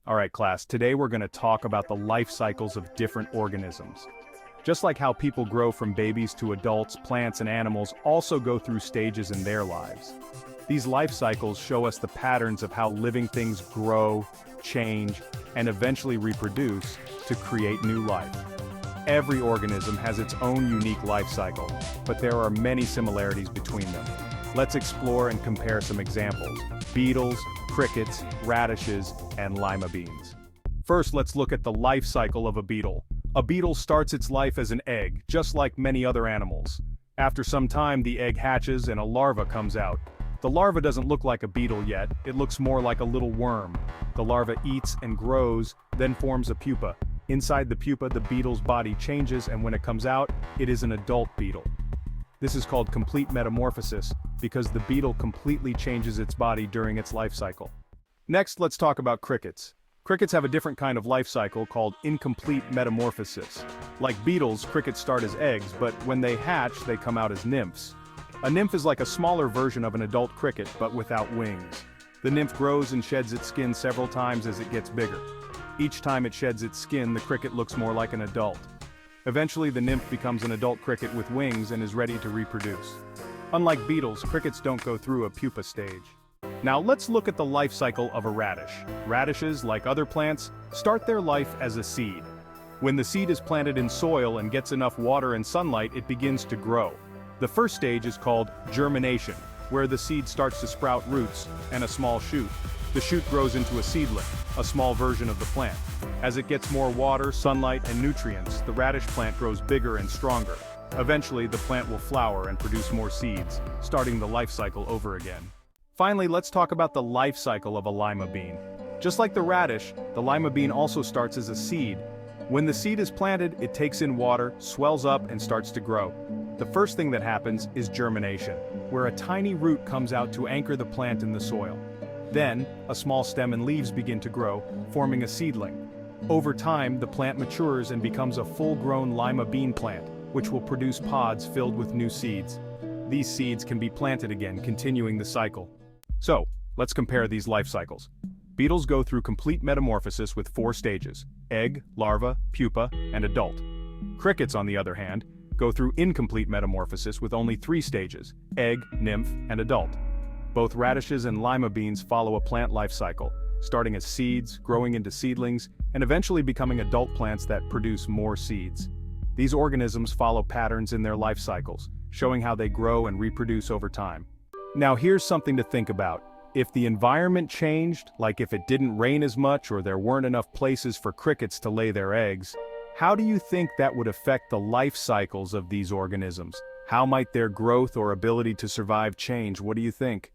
Alright class, today we're going to talk about the life cycles of different organisms. Just like how people grow from babies to adults, plants and animals also go through stages in their lives. These life cycles show us the patterns of how living things grow, change, and eventually reproduce to create new life. Every organism has its own unique life cycle, but there are many similarities between them. Let's explore and compare some examples: beetles, crickets, radishes, and lima beans. First, let's look at the life cycle of a beetle. A beetle starts its life as an egg, just like many other animals. After some time, the egg hatches and a larva comes out. The larva doesn't look like a beetle yet, it looks more like a little worm. The larva eats and grows, then forms a pupa. Inside the pupa, the beetle's body changes, and when it comes out, it is an adult beetle. This is called complete metamorphosis, because the beetle completely changes its body during its life cycle. Next, let's talk about crickets. Crickets have a different kind of life cycle called incomplete metamorphosis. Like beetles, crickets start as eggs, but when they hatch, they come out as nymphs. A nymph is like a smaller version of an adult cricket, but without wings. The nymph grows and sheds its skin several times as it gets bigger. Each time it sheds its skin, the cricket looks more like an adult. Eventually, the nymph becomes an adult cricket with wings and is ready to reproduce. Unlike beetles, crickets don't go through a pupa stage. Now let's look at the life cycle of a radish. Radishes, like other plants, start their life as a seed. When the seed is planted in soil and gets enough water and sunlight, it begins to grow. The first stage is called germination, where the seed starts to sprout roots and a small shoot. The shoot grows into a seedling, a small version of the plant. As it gets more water, sunlight, and nutrients, the radish plant grows bigger and stronger. Eventually, the plant will flower and produce more seeds, starting the life cycle over again. Finally, let's talk about the life cycle of a lima bean. Just like the radish, the lima bean also starts as a seed. When the seed is planted, it takes in water, swells up, and starts to grow. The first thing that happens is germination, where a tiny root comes out to anchor the plant in the soil. Then, a small stem and leaves begin to grow, forming a seedling. Over time, the plant matures and becomes a full-grown lima bean plant, which will produce pods filled with new seeds. These seeds can be planted again, continuing the cycle. So, let's compare these life cycles. Beetles go through complete metamorphosis with 4 stages: egg, larva, pupa, and adult. Crickets, on the other hand, go through incomplete metamorphosis with only 3 stages: egg, nymph, and adult. Both radishes and lima beans follow a plant life cycle, starting as seeds, growing into seedlings, and eventually becoming adult plants that produce more seeds. These organisms follow patterns in their life cycles, showing how they grow and reproduce over time. Now here's something to think about. If the environment changed, like if it didn't rain as much or there weren't enough places for crickets to lay their eggs, how do you think that would affect the life cycles of these organisms? How might their growth or ability to survive change? What do you think?